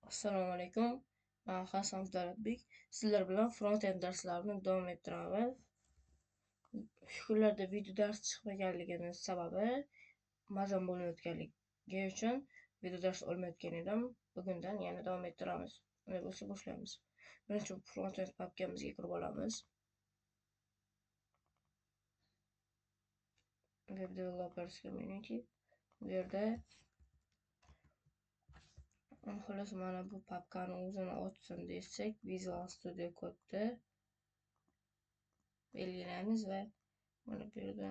Assalomu alaykum. Men Hasan Davlatbek. Sizlar bilan front-end darslarini davom ettiramiz. Shu kunlarda video dars chiqmaganligini sababi mazam bo'lmayotganligi uchun video dars olmayotgan edim. Bugundan yana davom ettiramiz. Mana bo'lsa boshlaymiz. Birinchi front-end papkamizga kirib olamiz. Web Developers Community. Bu yerda xolos mana bu papkani o'zini ochsin desak, Visual Studio Code'da belgilaymiz va mana bu yerda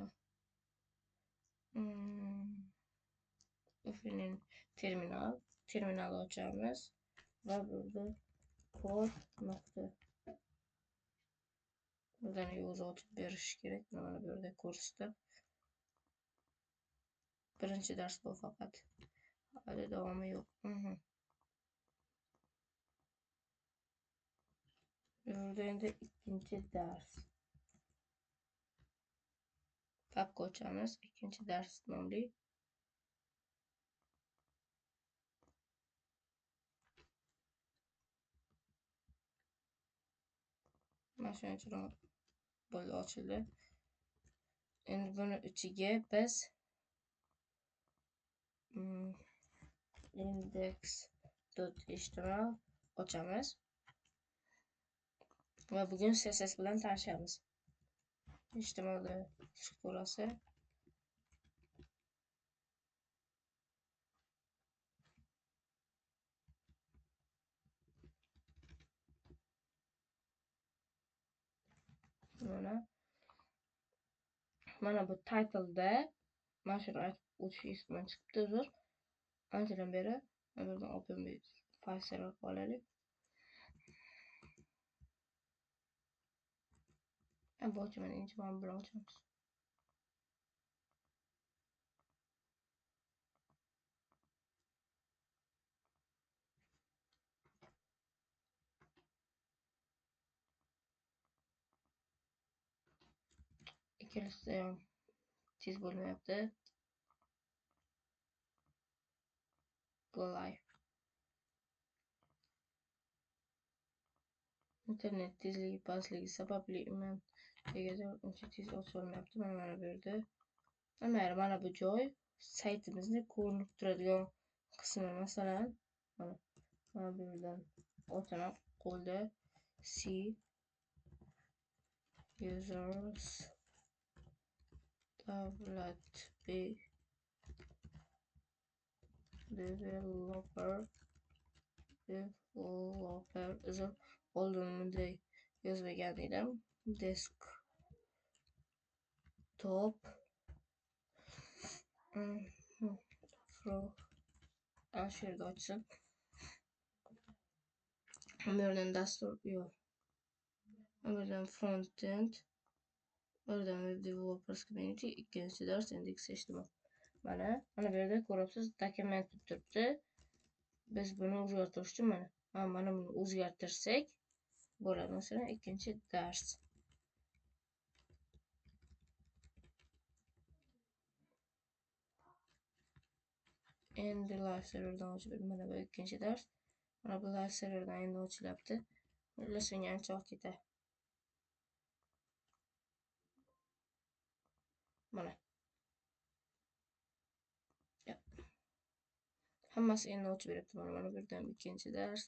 terminal açamiz va burada kod nokta buradan yo'z ochib berish kerak. Mana bu yerda kursda birinchi dars bu faqat. Hali davomi yo'q. Burada endi ikkinchi dars. Papka ochamiz. Ikkinchi dars nomli. Mana shuncha bo'ldi, ochildi. Endi buni ichiga biz index.html ochamiz va bugun CSS bilan tanishamiz. HTML strukturasi mana bu title'da mana shuni aytib o'tish ismdan chiqibdi. Uzr. Anchadan beri buradan open file server olaylik. Bu ochimani inchi mana bilan ochamiz. İkilisi ham tez bo'lmayapti. Go live. İnternet tezligi pastligi sababli men negadir uncha tez ochilmayapti. Mana bu yerda mana bu joy saytimizni ko'rinib turadigan qismi. Masalan, mana bu yerdan ochaman qo'lda C users Davlatbek developer uzr, oldin bunday yozmagan edim. Desktop ana shu yerda ochsin. Bu yerdan dastur yo'q. Bu yerdan front-end, bu yerdan Web Developers Community, ikkinchi dars index.html. Mana bu yerda ko'ryapsiz, dokument deb turibdi. Biz buni o'zgartirish uchun mana buni o'zgartirsak bo'ladi. Masalan, ikkinchi dars. Endi live serverdan ochib, mana bu ikkinchi dars. Mana bu live serverdan endi ochilyapti. Iloshimga ancha vaqt ketadi. Mana. Hammasi endi ochib beryapti. Mana bu yerdan ikkinchi dars.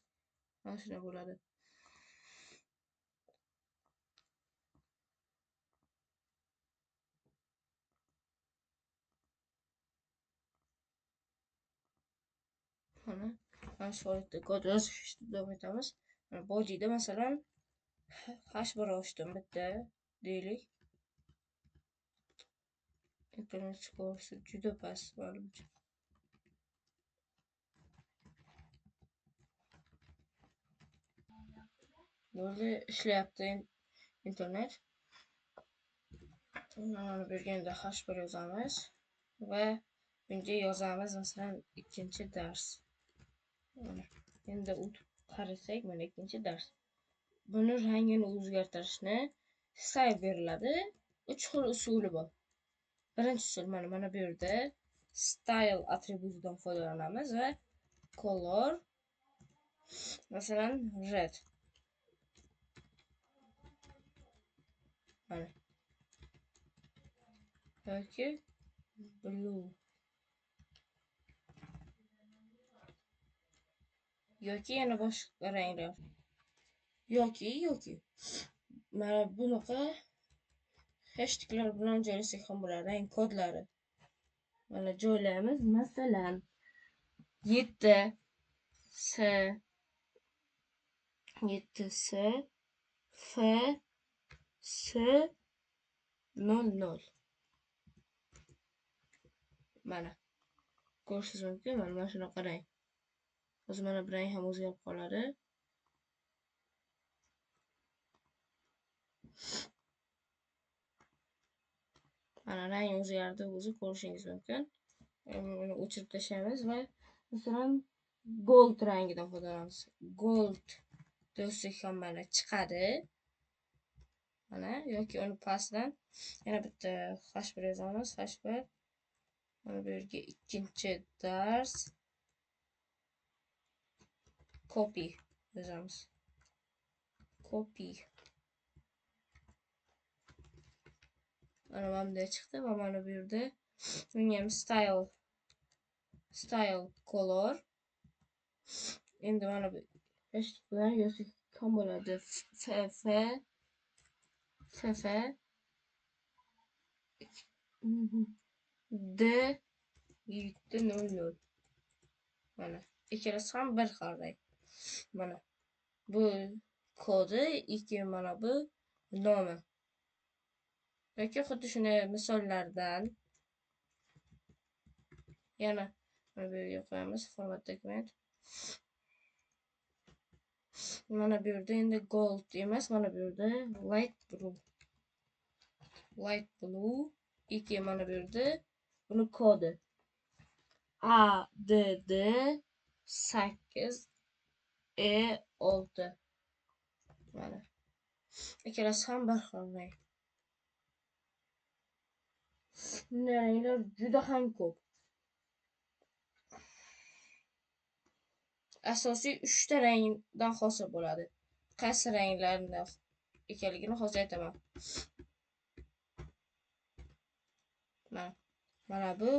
Mana shunday bo'ladi. Mana shu holatda kod yozishni davom etamiz. Body'da masalan h1 ochdim bitta deylik. Internet skorasi juda past menimcha. Burada ishlayapti internet. Mana bu yerga h1 yozamiz va bunga yozamiz masalan ikkinchi dars. Endi qarasak mana ikkinchi dars. Buni rangini o'zgartirishni style beriladi. 3 xil usuli bor. Birinchi usul mana bu yerda style atributidan foydalanamiz va color Masalan, red. Mana. Yoki blue. Yoki yana boshqa ranglar. Yoki. Mana bunaqa hashtaglar bilan joylasak ham bo'ladi, rang kodlari. Mana joylaymiz. Masalan, 7 S 7S F S 00. Mana ko'rishingiz mumkin. Mana shunaqa rang. Hozir mana bu rang ham o'zgarib qoladi. Mana rang o'zgardi, o'zi ko'rishingiz mumkin. Uni o'chirib tashlaymiz va masalan gold rangidan foydalanamiz. Gold do'stlik ham mana chiqadi. Mana yoki uni pastdan yana bitta #1 yozamiz. #1 mana bu yerga ikkinchi dars copy yozamiz. Copy. Mana bunday chiqdi va mana bu yerda bunga ham style color. Endi mana bu hashtag bilan yozsak ham bo'ladi. ff d 00. Mana ikkalasi ham bir xil rang. Mana bu kodi, mana bu nomi. Yoki xuddi shunday misollardan yana mana bu yerga qo'yamiz. Format dokument. Mana bu yerda endi gold emas, mana bu yerda light blue. Mana bu yerda buni kodi ADD 8 E6. Mana ikkalasi ham bir xil rang. Bunday ranglar juda ham ko'p. Asosiy 3 ta rangdan hosil bo'ladi. Qaysi ranglarni ekanligini hozir aytaman. Mana bu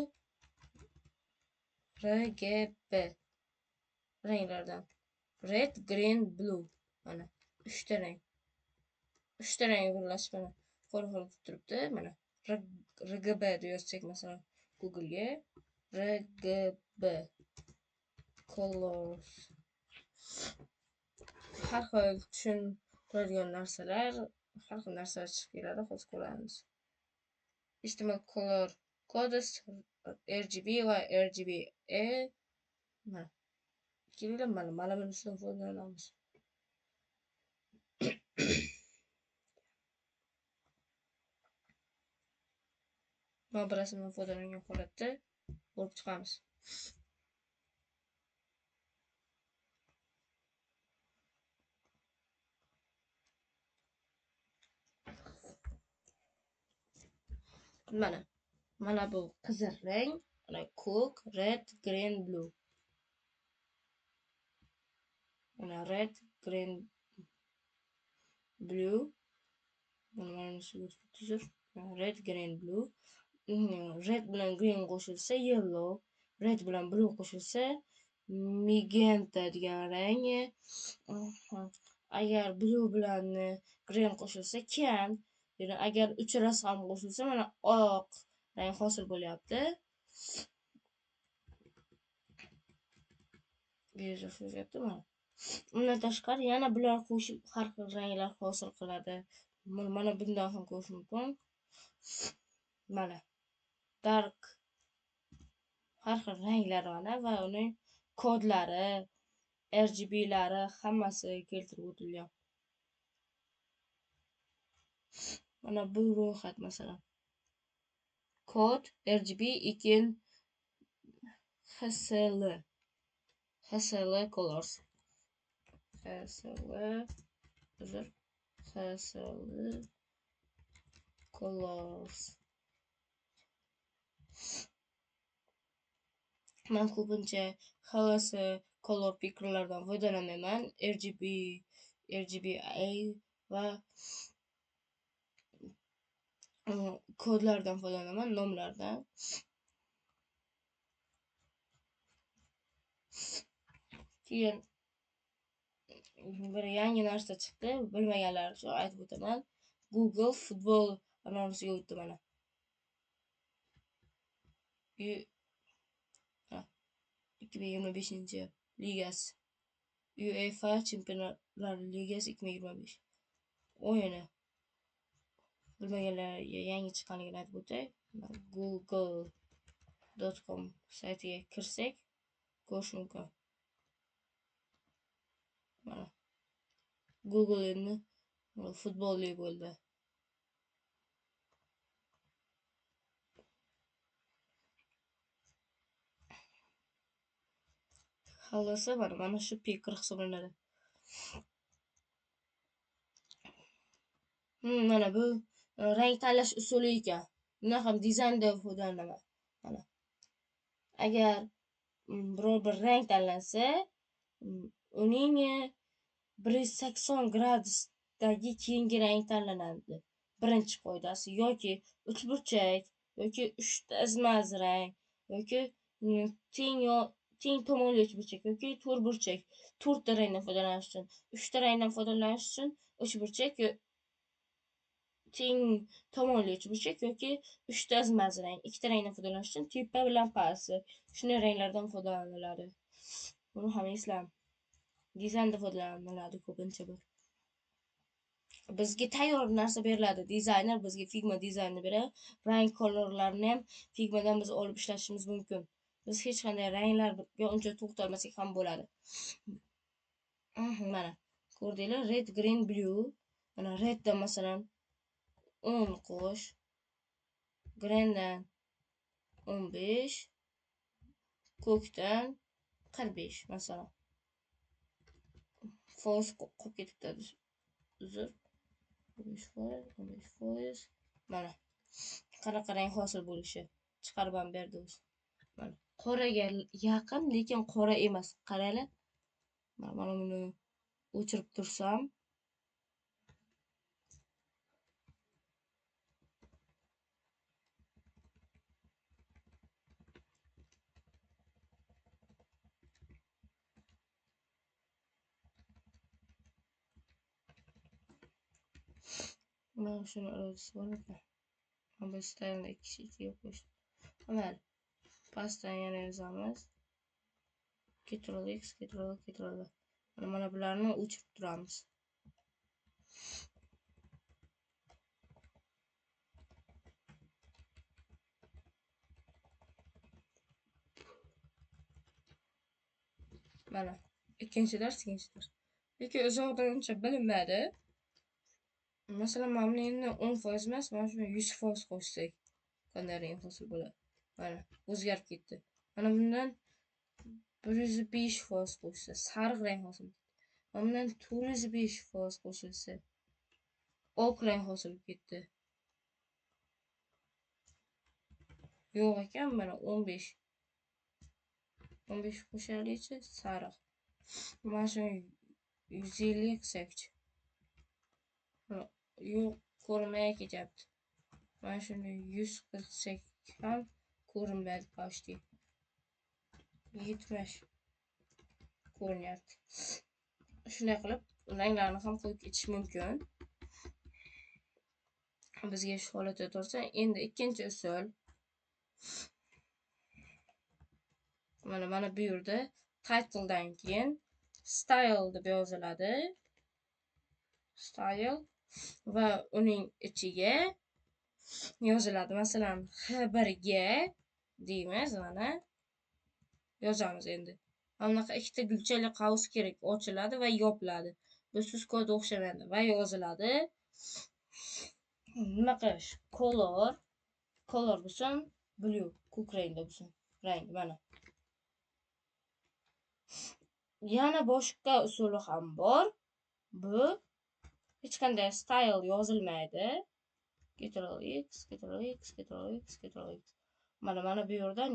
RGB ranglardan. Red, green, blue. Mana 3 ta rang. 3 ta rang birlashib mana qo'l turibdi. Mana RGB deb yozsak masalan Google ga RGB colors. Har xil tushuntiradigan narsalar, har xil narsalar chiqib keladi. Hozir ko'ramiz. HTML color codes RGB va RGBA. Mana kelinglar, mana bunisidan foydalanamiz. Mana bu rasmdan foydalangan holatda ko'rib chiqamiz. Mana bu qizil rang, mana ko'k, red, green, blue. Mana red, green, blue. Mana red, green, blue. Red bilan green qo'shilsa yellow, red bilan blue qo'shilsa magenta degan rang. Agar blue bilan green qo'shilsa can. Yani agar uchrasi ham qo'shilsa mana oq rang hosil bo'lyapti. Undan tashqari yana bular qo'shib har xil ranglar hosil qiladi. Mana bundan ham ko'rish mumkin. Mana dark har xil ranglar mana va uning kodlari, RGB'lari hammasi keltirib o'tilgan. Mana bu ro'yxat masalan. Kod RGB ekin HSL colors. HSL colors. Men ko'pincha HS color pikerlardan foydalanaman. RGBA va kodlardan foydalanaman, nomlardan. Keyin bir yangi narsa chiqdi. Bilmaganlar uchun aytib o'taman. Google futbol anonsiga o'tdi mana. 2025 ligasi. UEFA Chempionlar Ligasi 2025 o'yini. Bilmaganlarga yangi chiqqanligini aytib o'tay. google.com saytiga kirsak ko'rish mumkin. Mana Google endi futbolli bo'ldi. Xalosa mana shu piker hisoblanadi. Mana bu rang tanlash usuli ekan. Bundan ham dizaynda foydalanaman. Mana agar biror bir rang tanlansa, uning 180 gradusdagi keyingi rang tanlanadi. Birinchi qoidasi yoki uchburchak yoki 3 ta izmaz rang yoki teng tomonli uchburchak yoki to'rtburchak. 4 ta rangdan foydalanish uchun, 3 ta rangdan foydalanish uchun uchburchak teng tomonli uchburchak yoki 3 ta izmaz rang. 2 ta rangdan foydalanish uchun tepa bilan pasti. Shunday ranglardan foydalaniladi. Buni ham eslang. Dizaynda foydalaniladi ko'pincha bu. Bizga tayyor narsa beriladi. Dizayner bizga Figma dizaynni beradi. Rang kolorlarni ham Figmadan biz olib ishlatishimiz mumkin. Biz hech qanday ranglarga uncha to'xtalmasak ham bo'ladi. Mana ko'rdinglar, red, green, blue. Mana reddan masalan 10 qo'sh, greendan 15, ko'kdan 45 masalan. Foiz qolib ketibdi. Uzr. 15%. Mana qanaqa rang hosil bo'lishi chiqarib ham berdi o'zi. Mana qoraga yaqin, lekin qora emas. Qaranglar. Mana buni o'chirib tursam, mana shuni irodasi bor ekan. Mana bu stylni ikkiga qo'shdim. Mana pastdan yana yozamiz. Ctrl+X, Ctrl+. Mana bularni o'chirib turamiz. Mana ikkinchi dars. Lekin uzoqdan uncha bilinmadi. Masalan, mana buni endi 10% emas, mana shuni 100% qo'shsak, qanday rang hosil bo'ladi? Mana o'zgarib ketdi. Mana bundan 105% qo'shsa, sariq rang hosil bo'ladi. Mana bundan 405% qo'shilsa, oq rang hosil ketdi. Yo'q ekan, mana 15 qo'shaylikchi, sariq. Mana shuni 150 qilsak-chi. Yo'q, ko'rinmay ketyapti. Mana shuni 100 qilsak ham ko'rinmaydi почти. 70 ko'rinyapti. Shunday qilib ranglarni ham qo'yib ketish mumkin. Bizga shu holatda tursa, endi ikkinchi usul. Mana bu yerda titledan keyin style deb yoziladi. Style va uning ichiga yoziladi. Masalan, H1 ga deymiz, mana yozamiz endi. Bunaqa ikkita gulchali qavs kerak, ochiladi va yopiladi. Bu siz kodga o'xshamaydi va yoziladi. Nima qilish? Color bo'lsin, blue, ko'k rangda bo'lsin. Rang mana. Yana boshqa usuli ham bor. Bu hech qanday style yozilmaydi. Ctrl+X. Mana bu yerdan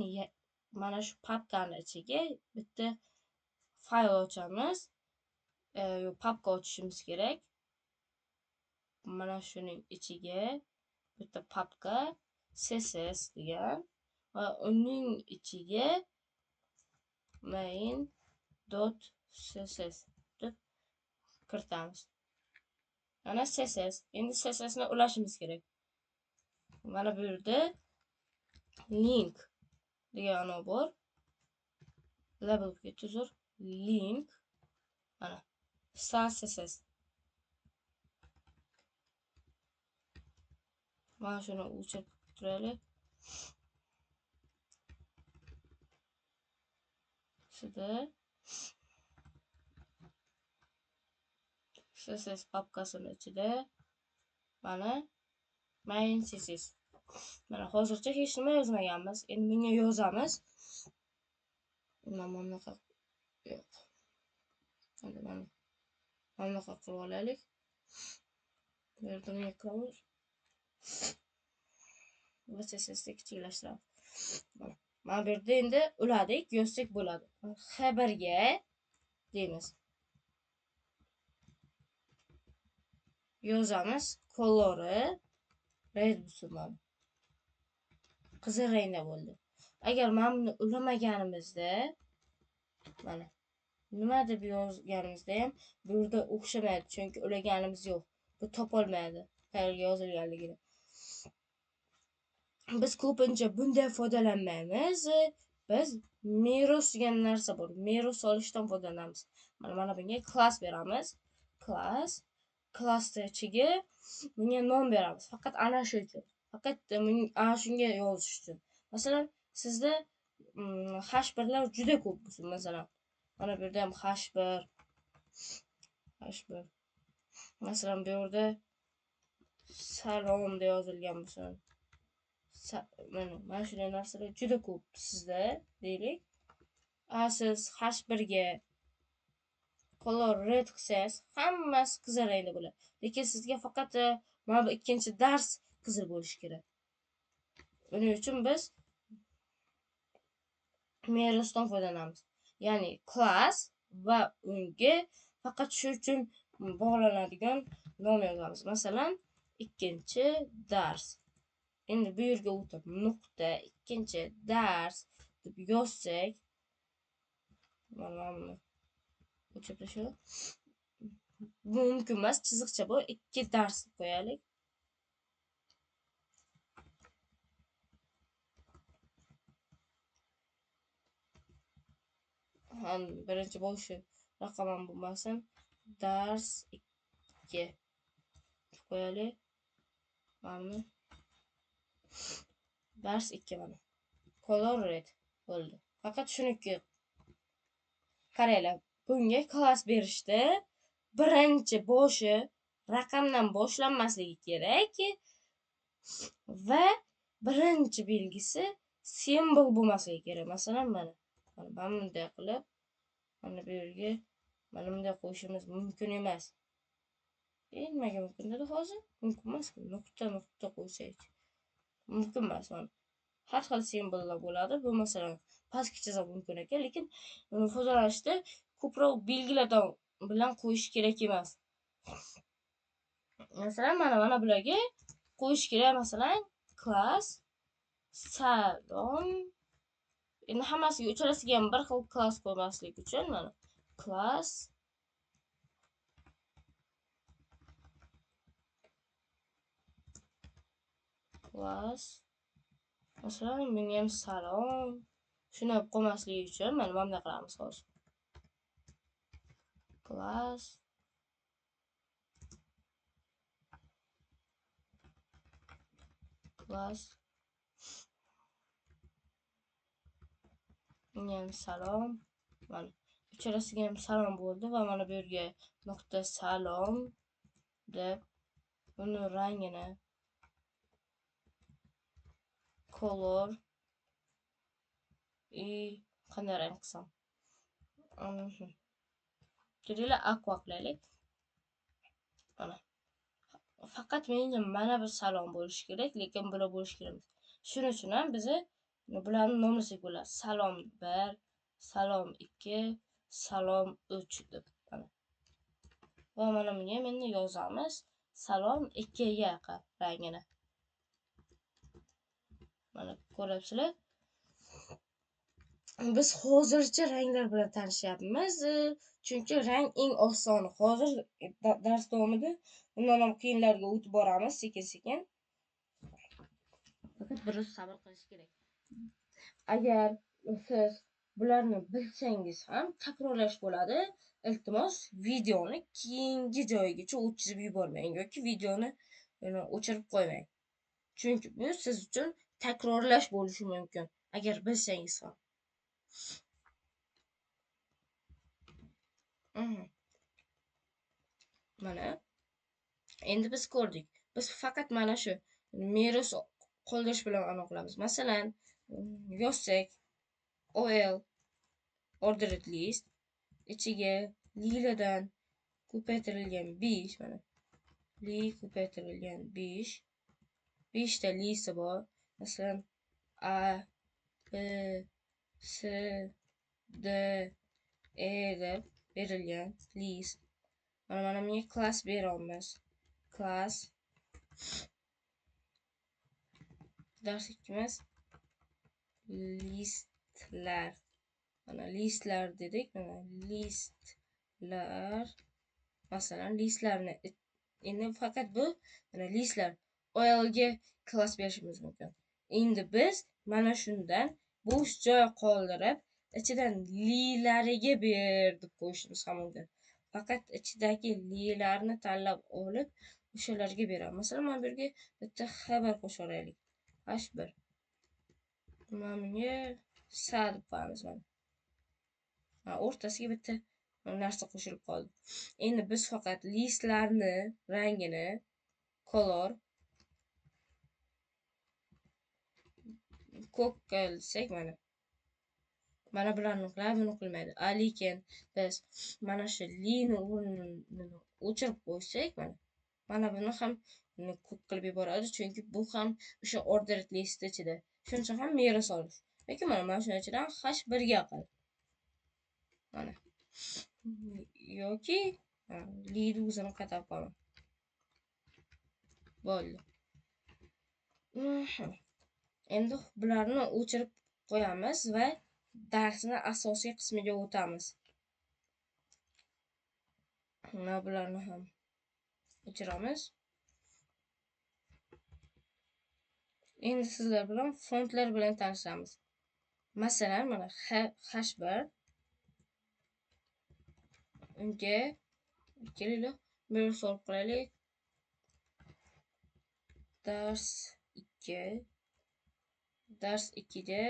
mana shu papkani ichiga bitta fayl ochamiz. Papka ochishimiz kerak. Mana shuning ichiga bitta papka css degan va uning ichiga main.css deb kiritamiz. Mana css. Endi css ni ulashimiz kerak. Mana bu yerda link degan bor. Label ketuzur link. Mana style css. Mana shuni o'chirib turaylik. Sizda css papkasini ichida mana main css. Mana hozircha hech nima yozmaganmiz. Endi bunga yozamiz. Mana yo'q. Endi mana qilib olaylik. Bu yerda mikrolar va cssni kichiklashtiramiz. Mana bu yerda endi uladik, yozsak bo'ladi. H1 ga deymiz. Yozamiz. Colori red bo'lsin. Qizil rangda bo'ldi. Agar mana buni ulamaganimizda mana nima deb yozganimizda ham bu yerda o'xshamaydi, chunki ulaganimiz yo'q. Bu topolmaydi qayerga yozilganligini. Biz ko'pincha bunday foydalanmaymiz. Biz meros degan narsa bor. Meros olishdan foydalanamiz. Mana bunga class beramiz. Classning ichiga bunga nom beramiz. Faqat ana shu uchun. Faqat ana shunga yozish uchun. Masalan, sizda h1lar juda ko'p bo'lsin, masalan. Mana bu yerda ham h1. Masalan, bu yerda salom deb yozilgan bo'lsin. Mana shunday narsalar juda ko'p sizda deylik. Siz h1 ga color red qilsangiz, hammasi qizil rangda bo'ladi. Lekin sizga faqat mana bu ikkinchi dars qizil bo'lishi kerak. Buning uchun biz merosdan foydalanamiz. Ya'ni class va unga faqat shu uchun bog'lanadigan nom yozamiz. Masalan, ikkinchi dars. Endi bu yerga o'tib nuqta ikkinchi dars deb yozsak, mana o'chirib tashlaylik. Bu mumkin emas, chiziqcha bu 2 dars deb qo'yaylik. Birinchi bo'lishi raqam ham bo'lmasin. Dars 2 qo'yaylik. Mana dars 2 mana. Color red bo'ldi. Faqat shuniki qaranglar. Bunga class berishda birinchi boshi raqamdan boshlanmasligi kerak va birinchi belgisi simbol bo'lmasligi kerak. Masalan, mana bunday qilib, mana bu yerga mana bunday qo'yishimiz mumkin emas. Nimaga mumkin dedi hozir? Mumkin emas. Nuqta qo'ysak. Mumkin emas. Har xil simbollar bo'ladi. Bu masalan pastga chizish mumkin ekan, lekin uni foydalanishda ko'proq belgilardan bilan qo'yish kerak emas. Masalan, mana bularga qo'yish kerak. Masalan, class salom. Endi hammasiga uchalasiga ham bir xil class qo'ymaslik uchun mana class masalan bunga ham salom shuni qo'ymasligi uchun mana bunday qilamiz hozir. Class bunga ham salom. Mana uchalasiga ham salom bo'ldi va mana bu yerga nuqta salom deb buni rangini color qanday rang qilsam, kelinglar aqua qilaylik. Mana faqat menga mana bir salom bo'lishi kerak, lekin bular bo'lishi kerak. Shuning uchun ham biz bularni nomlasak bo'ladi. Salom 1, salom 2, salom 3 deb mana. Va mana bunga endi yozamiz salom 2 ga rangini. Mana ko'ryapsizlar. Biz hozircha ranglar bilan tanishyapmiz. Chunki rang eng osoni. Hozir dars davomida undan ham qiyinlarga o'tib boramiz sekin-sekin. Faqat biroz sabr qilish kerak. Agar siz bularni bilsangiz ham takrorlash bo'ladi. Iltimos videoni keyingi joyigacha o'tkazib yubormang yoki videoni o'chirib qo'ymang. Chunki bu siz uchun takrorlash bo'lishi mumkin agar bilsangiz ham. Mana endi biz ko'rdik. Biz faqat mana shu meros qoldirish bilan aniqlaymiz. Masalan, yozsak OL ordered list ichiga liladan ko'paytirilgan 5 mana. Li ko'paytirilgan 5. 5 ta lisi bor. Masalan A, B, C, D, E deb berilgan list. Mana bunga class beramiz. Class dars ikkimiz listlar. Mana listlar dedik. Mana listlar. Masalan listlarni endi faqat bu mana listlar OL ga class berishimiz mumkin. Endi biz mana shundan bo'sh joy qoldirib ichidan lilariga ber deb qo'yishimiz ham mumkin. Faqat ichidagi lilarni tanlab olib o'shalarga beramiz. Masalan, mana bu yerga bitta xabar qo'shib olaylik. H1. Mana bunga sa deb qo'yamiz mana. O'rtasiga bitta narsa qo'shilib qoldi. Endi biz faqat listlarni rangini color ko'kka ilsak mana bularni qiladi, buni qilmaydi. Lekin biz mana shu lini o'rnini o'chirib qo'ysak mana buni ham ko'k qilib yuboradi, chunki bu ham o'sha ordered list ichida. Shuning uchun ham meros olish. Lekin mana shuning ichidan H1 ga qil. Mana. Yoki lini o'zini qaytarib qolaman. Bo'ldi. Endi bularni o'chirib qo'yamiz va darsning asosiy qismiga o'tamiz. Mana bularni ham o'chiramiz. Endi sizlar bilan fontlar bilan tanishamiz. Masalan, mana H1 unga kelinglar bir solib qo'yaylik. Dars 2 ga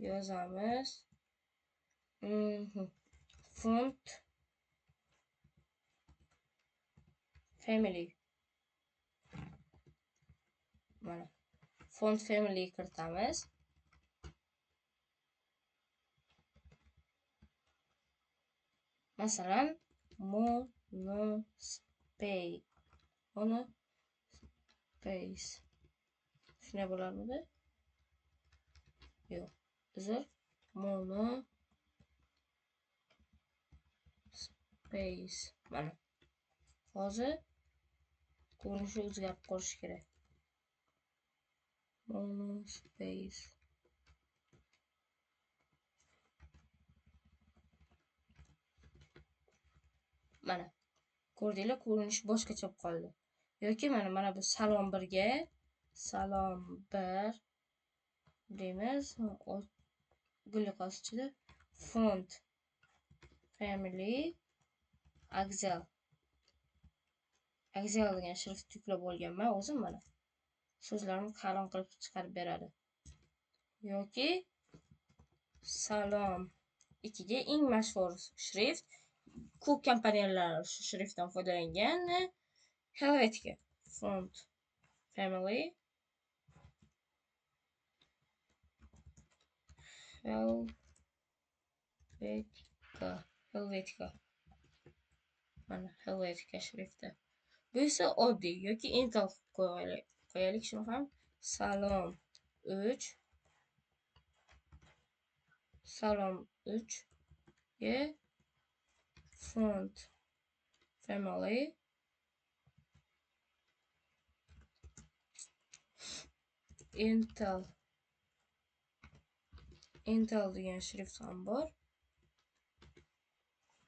yozamiz. Font family. Mana font family kiritamiz. Masalan, monospace. Shuna bo'larmidi? Yo'q. Uzr. Monospace. Mana. Hozir ko'rinishi o'zgarib qolishi kerak. Monospace. Mana. Ko'rdinglar, ko'rinish boshqacha qoldi. Yoki mana bu salom 1 ga salom 1 deymiz. Guli qosichida font family Axial degan shrift yuklab olganman o'zim mana. So'zlarni qalin qilib chiqarib beradi. Yoki salom 2 ga eng mashhur shrift, ko'p kompaniyalar shu shriftdan foydalangan, Helvetica font family Helvetica. Mana Helvetica shrifti. Bu esa oddiy yoki Intel qo'yaylik shuni ham. Salom 3 font family Intel degan shrift ham bor.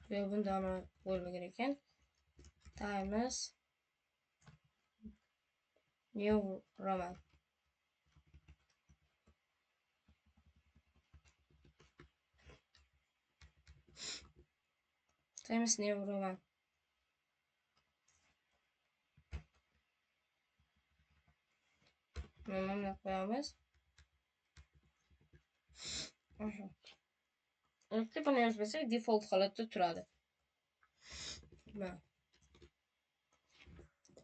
Ve bunda ana bo'lmagan ekan. Times New Roman. Times New Roman. Mana qo'yamiz. Endi buni yozmasak default holatda turadi.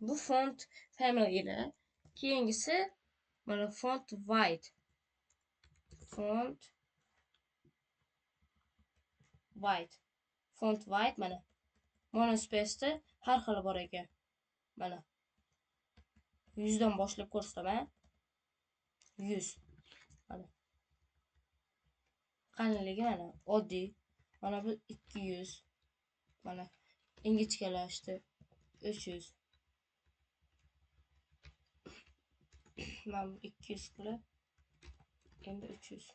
Bu font family'da. Keyingisi mana font white. Font white mana. Monospace'da har xil bor ekan. Mana 100 dan boshlab ko'rsataman. 100. Mana. Qalinligi mana oddiy. Mana bu 200. Mana ingichkalashdi. 300. Mana 200 qilib. Endi 300.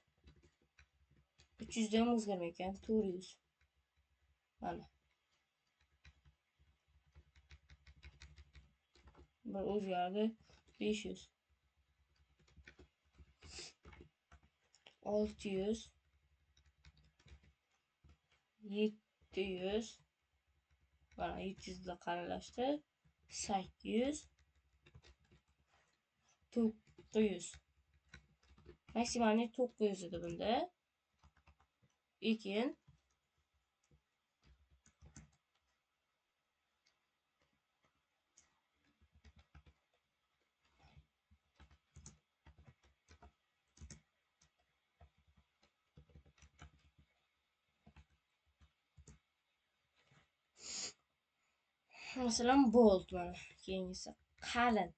300 dan o'zgarmay ekan. 400. Mana. Bir o'zgardi. 500. 600. 700. Mana 700 da qalinlashdi. 800. 900. Maksimalni 900 edi bunda. Ekin masalan bold mana. Keyingisi qalin.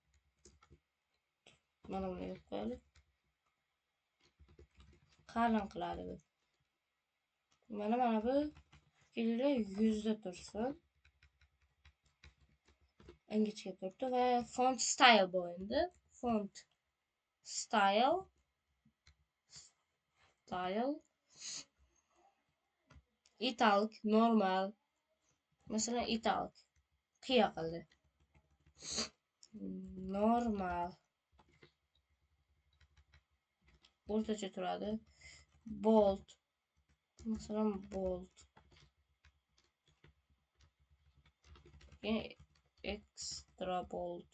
Mana buni yo'q qo'yadi. Qalin qiladi bu. Mana bu keldi 100 da tursin. Ingichka turdi va font style bu endi. Font style italic normal. Masalan italic qiya qildi. Normal o'rtacha turadi. Bold masalan bold. Extra bold.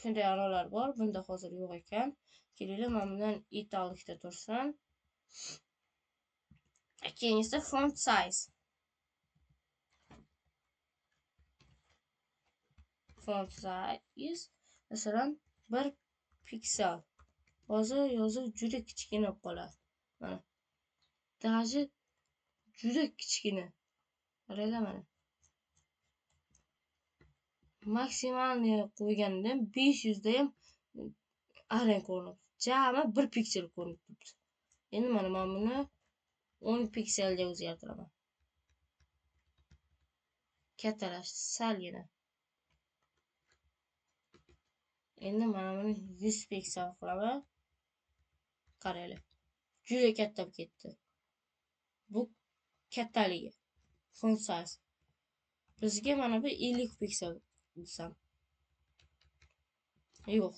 Shunday a'lolar bor. Bunda hozir yo'q ekan. Kelinglar mana bundan italicda tursin. Keyingisi font size. Font size masalan 1 piksel. Hozir yozuv juda kichkina bo'lib qoladi. Mana. Даже juda kichkina. Qaranglar mana. Maksimalni qo'yganimda 500 da ham arang ko'rinib. Jami 1 piksel ko'rinib turibdi. Endi mana buni 10 pikselga o'zgartiraman. Kattalashdi salgina. Endi mana buni 100 piksel qilaman. Qaranglar. Juda katta bo'lib ketdi. Bu kattaligi. Font size. Bizga mana bu 50 piksel desam. Yo'q.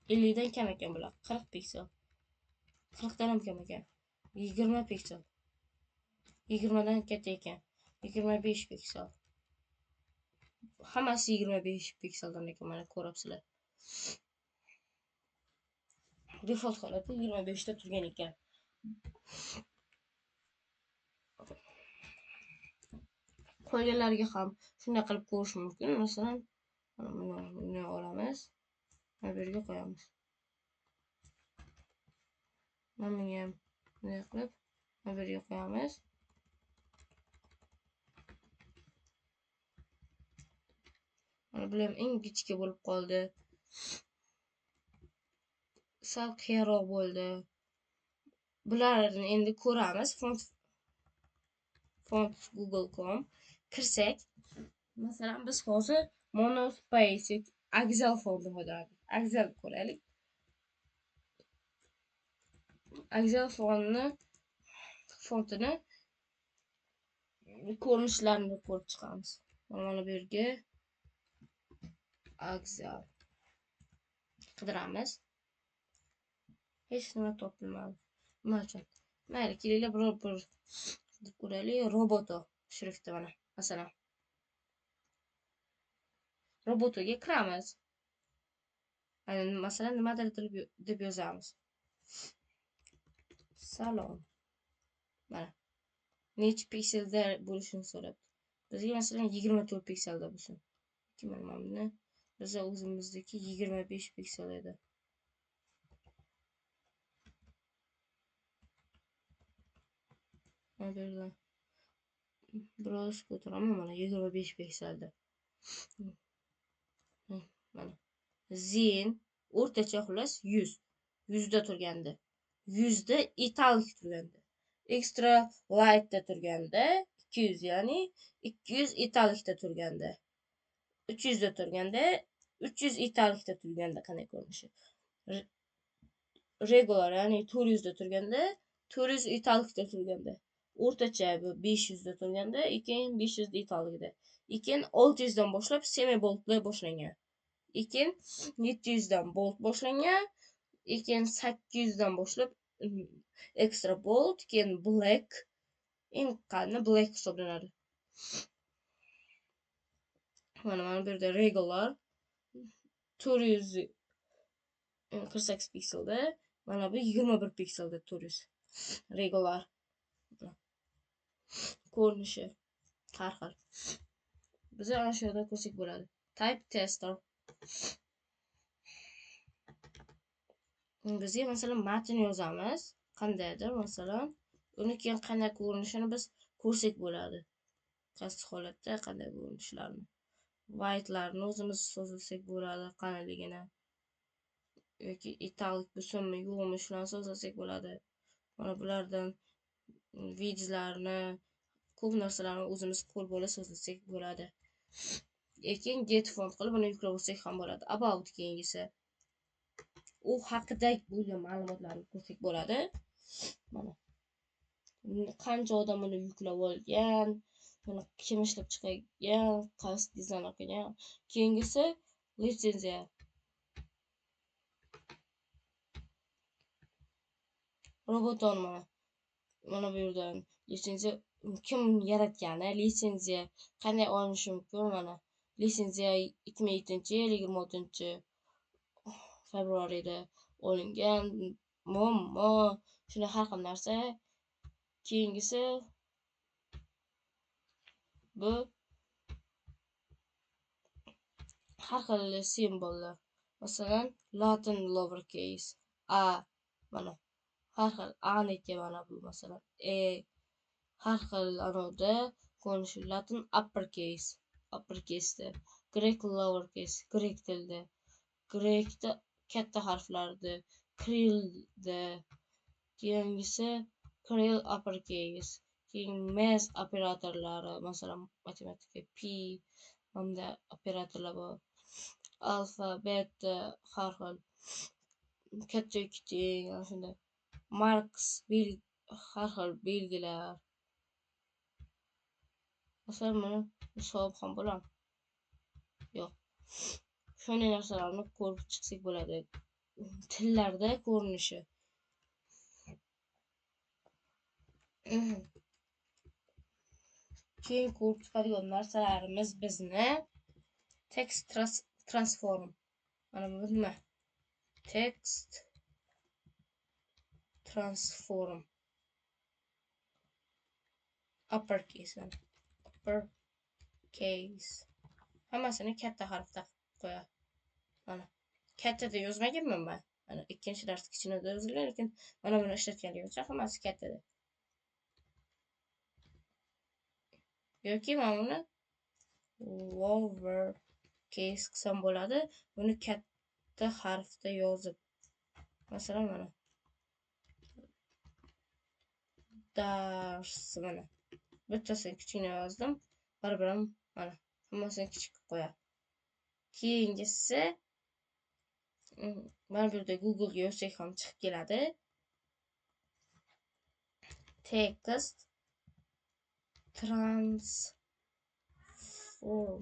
50 dan kam ekan bular. 40 piksel. 40 dan ham kam ekan. 20 piksel. 20 dan katta ekan. 25 piksel. Hammasi 25 pikseldan ekan mana ko'ryapsizlar. Default holatda 25 da turgan ekan. Qolganlarga ham shunday qilib ko'rish mumkin. Masalan, buni olamiz. Mana bu yerga qo'yamiz. Mana bunga ham bunday qilib mana bu yerga qo'yamiz. Mana bu ham ingichka bo'lib qoldi. Sal qiyaroq bo'ldi. Bularni endi ko'ramiz. font google.com kirsak, masalan biz hozir monospace Excel fontini foydalanamiz. Excel ko'raylik. Excel fontini ko'rinishlarini ko'rib chiqamiz. Mana bu yerga Excel qidiramiz. Hech nima topilmadi. Nima uchun? Mayli, kelinglar bir ko'raylik. Roboto shrifti mana. Masalan, robotoga kiramiz. Masalan, nimadir deb yozamiz. Salon. Mana. Necha pikselda bo'lishini so'rabdi. Bizga masalan 24 pikselda bo'lsin. Mana buni biz o'zimizniki 25 piksel edi. Mana biroz ko'taraman, mana 25 pikselda. Mana zin o'rtacha xullas 100. 100 da turganda. 100 da italik turganda. Extra light da turganda 200, ya'ni 200 italikda turganda. 300 da turganda 300 italikda turganda qanday ko'rinishi? Regular, ya'ni 400 da turganda 400 italikda turganda. O'rtacha bu 500 da turganda, 500 italikda. 600 dan boshlab semi boltlar boshlangan. 700 dan bolt boshlangan. 800 dan boshlab extra bolt, black, eng qani black hisoblanadi. Mana bu yerda regular 448 pikselda, mana bu 21 pikselda 400 regular ko'rinishi har xil. Biz ana shu yerda ko'rsak bo'ladi. Type tester. Bizga masalan matn yozamiz, qandaydir masalan, uni keyin qanday ko'rinishini biz ko'rsak bo'ladi. Qaysi holatda qanday ko'rinishlarini. White'larni o'zimiz sozlasak bo'ladi, qanayligini. Yoki italik bo'lsinmi, yo'qmi, shularni sozlasak bo'ladi. Mana bulardan videolarni, ko'p narsalarni o'zimiz qo'l bola sozlasak bo'ladi. Keyin get font qilib uni yuklab olsak ham bo'ladi. About keyingisi u haqida bo'lgan ma'lumotlarni ko'rsak bo'ladi. Mana qancha odam uni yuklab olgan, mana kim ishlab chiqargan, qaysi dizayner qilgan. Keyingisi litsenziya. Roboton mana bu yerdan litsenziya kim yaratgani, litsenziya qanday olinishi mumkin. Mana litsenziya 2007-yil 26-fevralida olingan. Shunday har xil narsa. Keyingisi bu har xil simbollar. Masalan, Latin lowercase a, mana har xil a-niki mana bu masalan har xil anoda ko'rinishi. Latin uppercase, Greek lowercase, Greek tilda, Greekda katta harflarda, Kirillda, keyingisi Kirill uppercase, keyin math operatorlari, masalan matematika P hamda operatorlar bor. Alfa, beta har xil katta kichik shunday. Marx har xil belgilar. Masalan, mana hisob ham bo'lam. Yo'q. Shunday narsalarni ko'rib chiqsak bo'ladi. Tillarda ko'rinishi. Keyin ko'rib chiqadigan narsalarimiz bizni text transform. Mana bu nima? Text transform. Uppercase. Hammasini katta harfda qo'yadi. Mana kattada yozmaganman men. Mana ikkinchi dars kichkinada yozilgan, lekin mana buni ishlatganligimcha hammasi kattada. Yoki mana buni lower case qilsam bo'ladi. Buni katta harfda yozib. Masalan, mana dars mana bittasini kichkina yozdim. Baribir ham mana hammasini kichik qilib qo'yadi. Keyingisi mana bu yerda Google ga yozsak ham chiqib keladi. Text transform.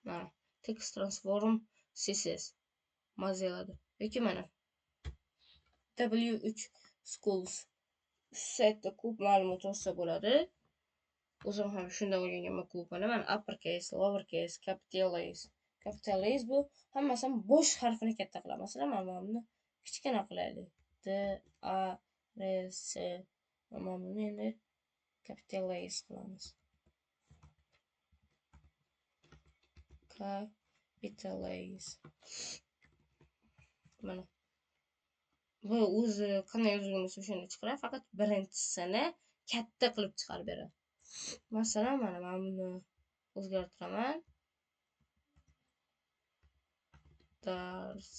Mana text transform CSS Mozilla'da. Yoki mana W3 Schools saytda ko'p ma'lumot olsa bo'ladi. O'zim ham shundan o'rganganman ko'pini. Mana uppercase, lowercase, capitalize bu hammasi bosh harfini katta qiladi. Masalan, mana buni kichkina qilaylik. D A R S. Mana buni endi capitalize qilamiz. Capitalize. Mana bu o'zi qanday yozilgan bo'lsa shuni chiqaradi, faqat birinchisini katta qilib chiqarib beradi. Masalan, mana buni o'zgartiraman. Dars.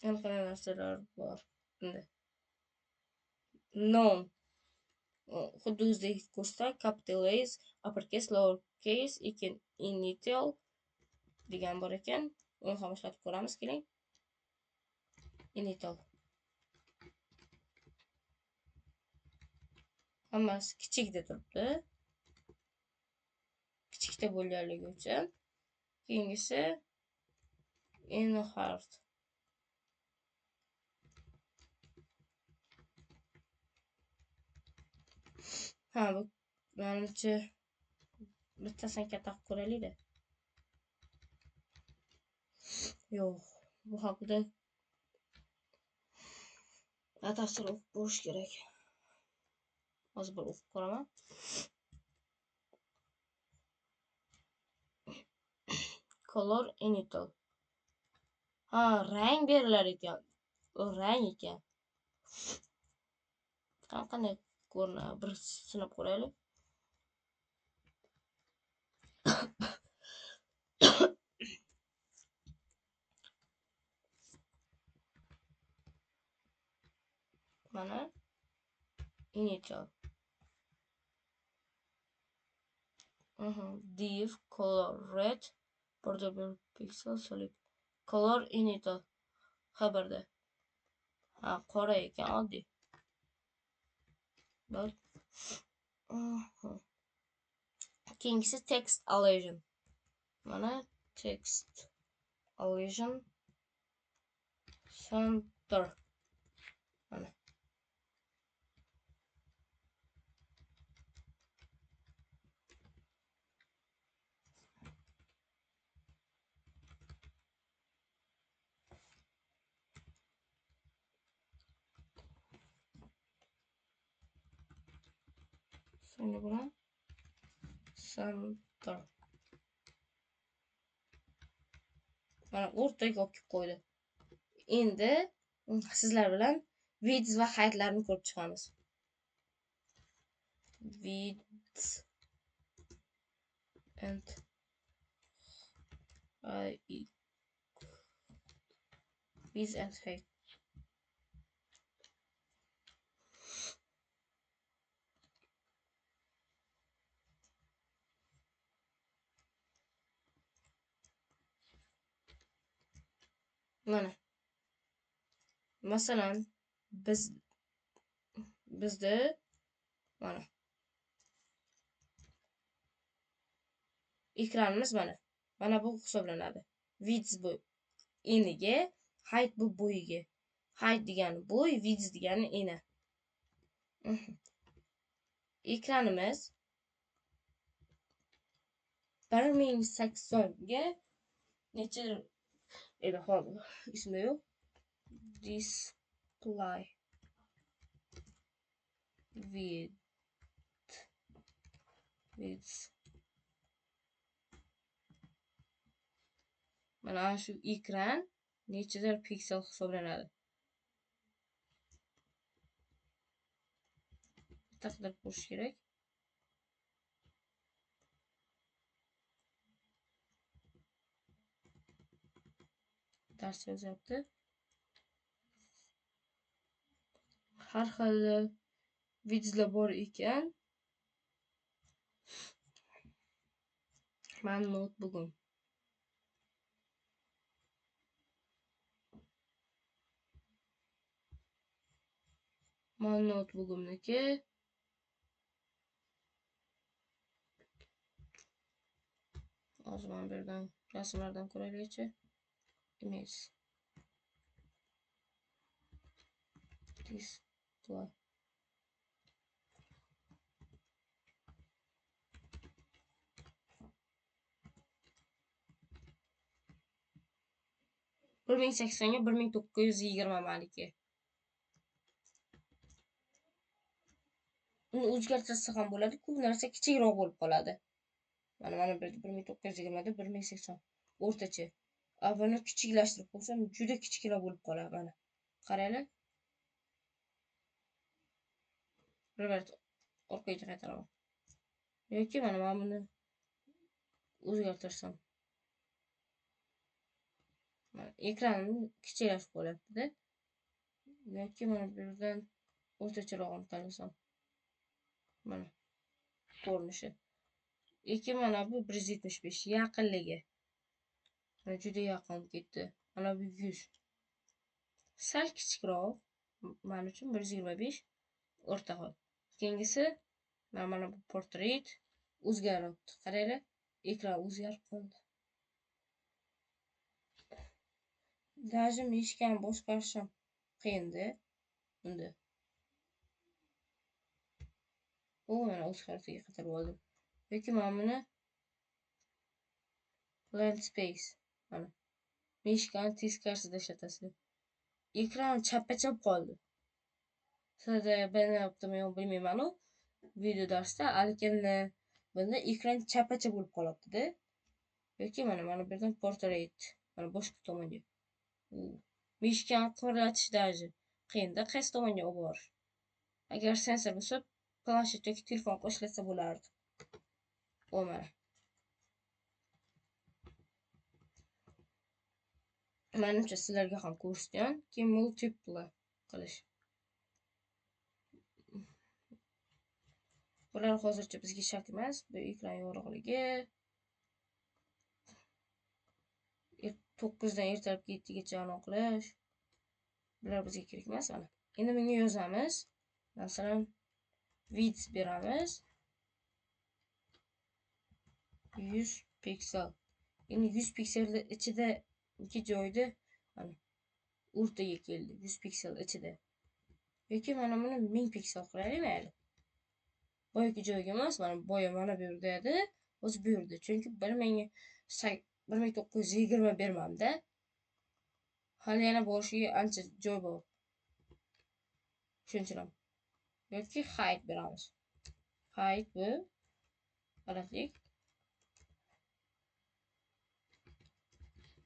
Yana qanday narsalar bor endi. Non. Xuddi o'zidek ko'rsatadi. Capitalize, uppercase, lowercase, initial degan bor ekan. Uni ham ishlatib ko'ramiz, keling. Initial. Hammasi kichikda turibdi. Kichikda bo'lganligi uchun. Keyingisi inhart. Ha, bu menimcha bittasini katta qilib ko'raylik-da. Yo'q, bu haqida batafsil o'qib ko'rish kerak. Hozir bir o'qib ko'raman. Color initial. Ha, rang berilar ekan. O rang ekan. Qanday ko'rinadi? Bir sinab ko'raylik. Mana initial. Div color red border pixel solid. Color initial. Xabarda. Ha, qora ekan oddiy. Bak. Keyingisi text allusion. Mana text allusion center. Mana. Şimdi buna center. Mana o'rtaga olib qo'ydi. Endi sizlar bilan width va heightlarni ko'rib chiqamiz. Width and height. Mana. Masalan, bizda mana ekranimiz mana. Mana bu hisoblanadi. Width bu eniga, height bu bo'yiga. Height degani bo'y, width degani eni. Ekranimiz 1080 ga necha edi hozir esimda yo'q. Display width. Mana shu ekran nechadir piksel hisoblanadi. Bitta qilib ko'rish kerak. dars yozyapti. Har xil videolar bor ekan. Men notebook'um. Men notebook'umniki. Hozir men bu yerdan rasmlardan ko'raylikchi. Image. Display. Bir ming 1920 maliki. Uni o'zgartirsa ham bo'ladi, ko'p narsa kichikroq bo'lib qoladi. Mana 1920 da 1080 o'rtacha. Buni kichiklashtirib qo'ysam juda kichikroq bo'lib qoladi mana. Qaranglar. Revert orqaga qaytaraman. Yoki mana buni o'zgartirsam. Mana ekranni kichiklashib qo'yapti-da. Yoki mana bu yerdan o'rtacharog'ini tanlasam. Mana ko'rinishi. Yoki mana bu 175 yaqinligi. Mana juda yaqin ketdi. Mana bu 100. Sal kichikroq. Men uchun 125 o'rtaroq. Keyingisi mana bu portret o'zgaribdi. Qaranglar, ekran o'zgarib qoldi. Даже mishkani boshqarishim qiyin-da bunda. Mana o'z xaritiga qaytarib oldim. Yoki men buni blank space mana mishkani teskarisida ishlatasiz. Ekran chappa-chap qoldi. Sizda ben yaptım yo'q bilmayman-u. Video darsda lekin bunda ekran chappa-chap bo'lib qolibdi-da. Yoki mana bu yerdan portret mana boshqa tomonga. Mishkani qimirlatish даже qiyin-da, qaysi tomonga olib borish. Agar sensor bo'lsa, planshet yoki telefon qo'shilsa bo'lardi. Mana. Menimcha sizlarga ham ko'rsatgan, keyin multiple qilish. Bular hozircha bizga shart emas. Bu ekran yorug'ligi 9 dan ertalab 7 gacha aniq qilish. Bular bizga kerak emas mana. Endi bunga yozamiz. Masalan, width beramiz. 100 piksel. Endi 100 pikselning ichida ikki joyda mana o'rtaga keldi. 100 piksel ichida. Yoki mana buni 1000 piksel qilaylik mayli. Boyagi joyga emas, mana boya mana bu yerda edi, o'zi bu yerda. Chunki 1920 bermamda. Hali yana boshiga ancha joy bor. Tushuntiram. Yoki height beramiz. Height bu balandlik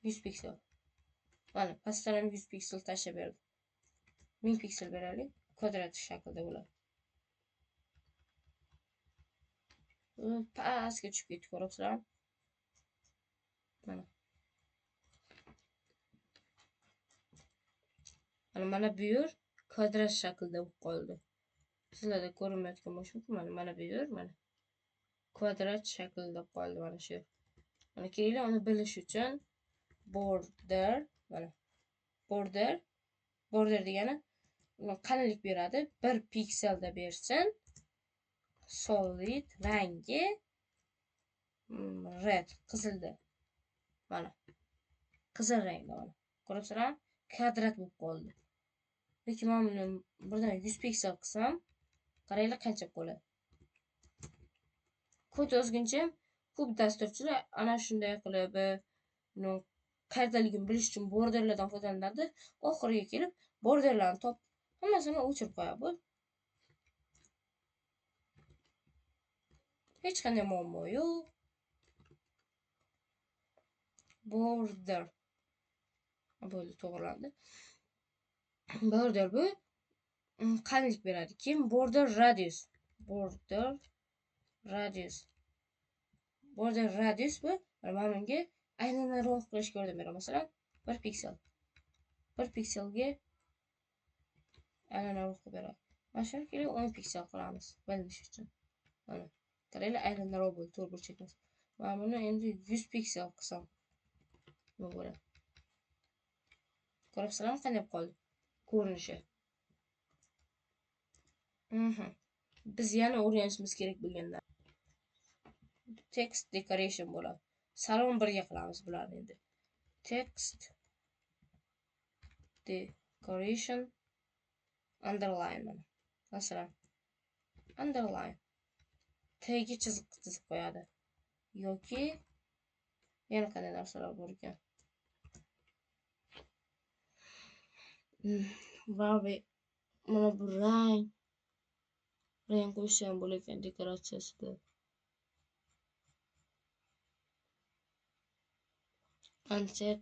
100 piksel. Mana pastdan 100 piksel tashlab berdi. 1000 piksel beraylik. Kvadrat shaklda bo'ladi. Pastga tushib ketdi, ko'ryapsizlar? Mana bu yer kvadrat shaklda bo'lib qoldi. Sizlarda ko'rinmayotgan bo'lishi mumkin. Mana bu yer mana kvadrat shaklda bo'lib qoldi mana shu. Mana kelinglar, uni bilish uchun border mana border degani qalinlik beradi. 1 pikselda bersin. Solid rangi red qizilda. Mana qizil rangda mana. Ko'ryapsizlar? Kvadrat bo'lib qoldi. Lekin men buni birdan 100 piksel qilsam, qaranglar qancha bo'ladi. Kod yozguncha ko'p dasturchilar ana shunday qilib qayerdaligini bilish uchun borderlardan foydalanadi. Oxiriga kelib borderlarni top hammasini o'chirib qo'yadi. Hech qanday muammo yo'q. Border bo'ldi, to'g'rilandi. Border bu qalinlik beradi. Keyin border radius bu men bunga aylanarroq qilishga yordam beraman. Masalan, 1 piksel. 1 pikselga aylanma qilib beradi. Mana shunchalik 10 piksel qilamiz bilinish uchun. Mana qaranglar, aylanma bo'ldi, to'g'ri burchakimiz. Mana buni endi 100 piksel qilsam nima bo'ladi? Ko'ryapsizlarmi qanday qoldi ko'rinishi? Biz yana o'rganishimiz kerak bo'lganda text decoration bo'ladi. Salom birga qilamiz bularni endi. Text decoration underline mana. Masalan, underline tagiga chizib qo'yadi yoki yana qanday narsalar bor ekan. Va mana bu rang qo'yish ham bo'lar ekan dekoratsiyasida. Unset.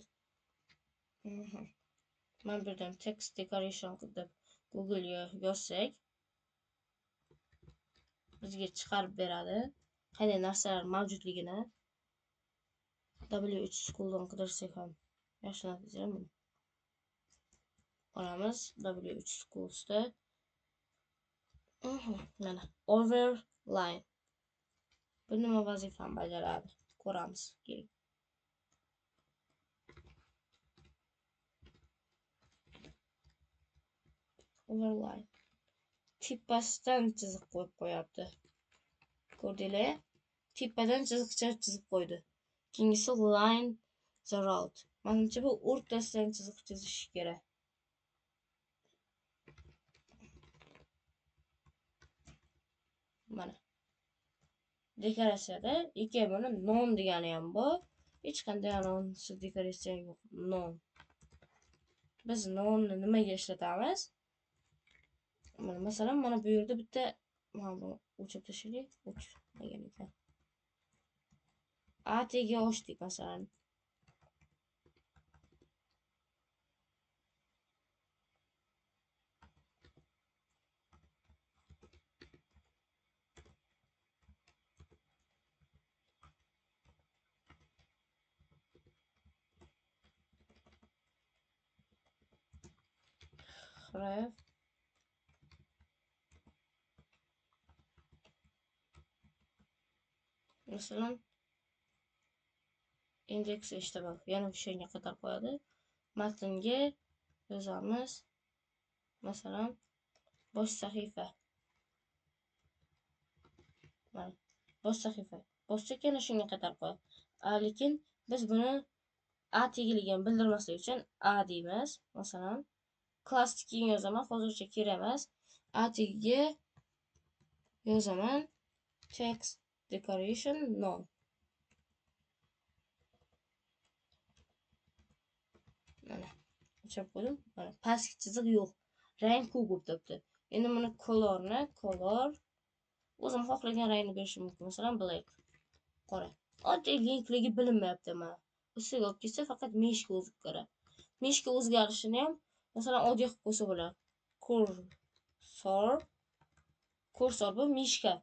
Mana bu yerdan text decoration deb Google'ga yozsak bizga chiqarib beradi qanday narsalar mavjudligini. W3 School'dan qidirsak ham yaxshi natija buni. Olamiz W3 School'da. Mana overline. Bu nima vazifani bajaradi? Ko'ramiz kerak. Overline. Tepasidan chiziq qo'yib qo'yapti. Ko'rdinglar? Tepadan chiziqcha chizib qo'ydi. Keyingisi line the route. Menimcha bu o'rtasidan chiziq chizish kerak. Mana. Dekoratsiyada ikki buni non degani ham bor. Hech qanday nonsiz dekoratsiya yo'q. Non. Biz nonni nimaga ishlatamiz? Masalan, mana bu yerda bitta mana bu o'chirib tashlaylik. O'chirmagan ekan. ATga ochdik masalan. Ref masalan indeks ishtabak yana o'shanga qadar qo'yadi. Matnga yozamiz. Masalan, bosh sahifa. Mana bosh sahifa. Boshqa yana shunga qadar qo'yadi. Lekin biz buni A tegiligini bildirmaslik uchun A deymiz. Masalan, class keyin yozaman, hozircha kerak emas. A tegiga yozaman text decoration non. Mana o'chirib qo'ydim. Mana pastki chiziq yo'q. Rang ko'p turibdi. Endi buni color o'zim xohlagan rangni berishim mumkin. Masalan, black. Qora. Oddiy linkligi bilinmayapti mana. Ustiga olib ketsa faqat meshga o'zgaradi. Meshga o'zgarishini ham masalan oddiy qilib qo'ysa bo'ladi. Kursor bu meshka.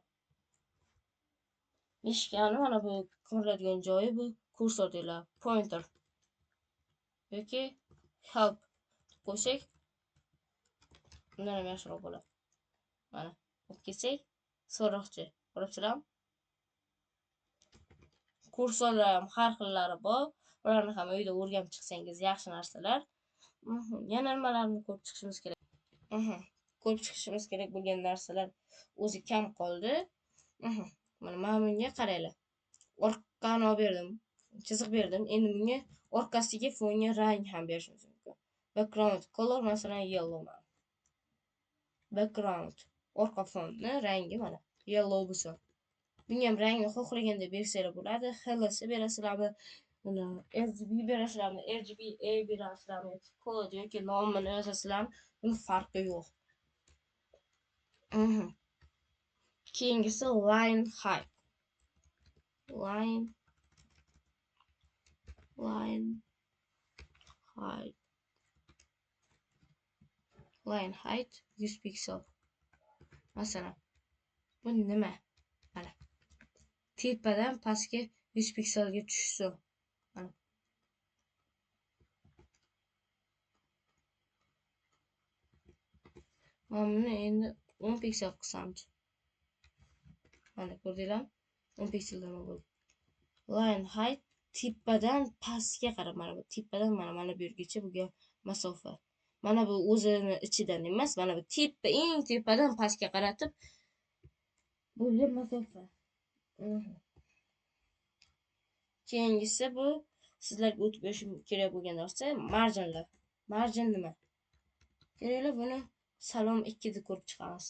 Meshkani mana bu qimirlaydigan joyi bu kursor deyiladi. Pointer. Yoki help qo'shsak bundan ham yaxshiroq bo'ladi. Mana olib ketsak so'roqchi. Ko'ryapsizlarmi? Kursorlar ham har xillari bor. Ularni ham uyda o'rganib chiqsangiz yaxshi narsalar. Yana nimalarni ko'rib chiqishimiz kerak? Ko'rib chiqishimiz kerak bo'lgan narsalar o'zi kam qoldi. Mana bunga qaranglar. Orqani olib berdim. Chiziq berdim. Endi bunga orqasiga fonga rang ham berishimiz mumkin. Background color masalan yellow. Background orqa fonni rangi mana yellow bo'lsa. Bunga ham rangni xohlaganda bersanglar bo'ladi. Xilasi berasizlarmi? RGB berasizlarmi? RGBA berasizlarmi? Kod yoki nomini yozasizlarmi? Buni farqi yo'q. Keyingisi line height. Line height 100 piksel. Masalan, bu nima? Mana tepadan pastga 100 pikselga tushsin. Mana buni endi 10 piksel qilsamchi. Mana ko'rdinglar? 10 pikseldan bo'ldi. Line height tepadan pastga qarab, mana bu tepadan mana bu yergacha bo'lgan masofa. Mana bu o'zini ichidan emas, mana bu eng tepadan pastga qaratib bo'lgan masofa. Keyingisi bu sizlarga o'tib berishim kerak bo'lgan narsa marjinlar. Marjin nima? Keraklar buni Salom 2 da ko'rib chiqamiz.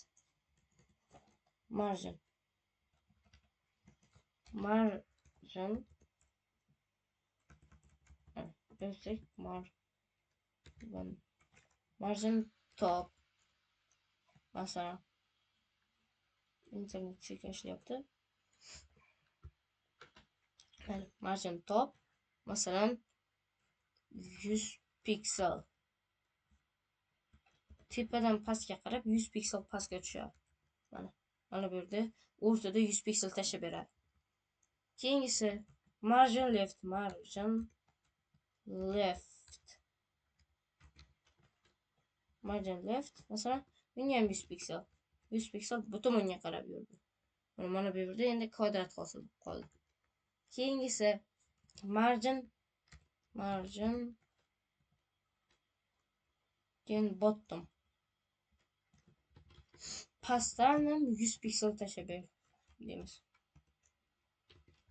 Marjin. Basic margin top. Masalan, internet sekin ishlayapti. Margin top. Masalan, 100 piksel. Tepadan pastga qarab 100 piksel pastga tushadi. Mana bu yerda o'rtada 100 piksel tashlab beradi. Keyingisi margin left. Margin left. Masalan, bunga ham 100 piksel. 100 piksel bu tomonga qarab yurdi. Mana bu yerda endi kvadrat hosil bo'lib qoldi. Keyingisi margin bottom. Pastdan ham 100 piksel tashlab deymiz.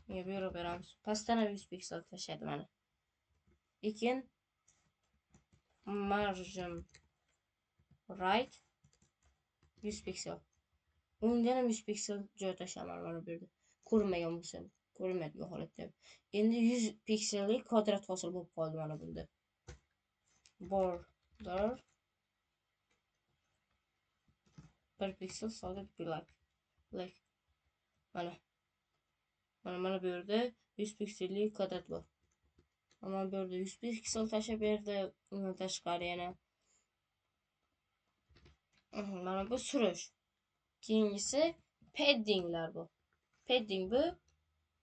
Menga buyruq beramiz. Pastdan ham 100 piksel tashladi mana. Lekin margin right 100 piksel. Undan ham 100 piksel joy tashlaman mana bu yerda. Ko'rinmagan bo'lsa, ko'rinmaydigan holatda. Endi 100 piksellik kvadrat hosil bo'lib qoldi mana bunda. Border 1 piksel solid black. Mana bu yerda 100 piksellik kvadrat bor. Mana bu yerda 100 piksel tashlab berdi. Undan tashqari yana mana bu surish. Keyingisi paddinglar bu.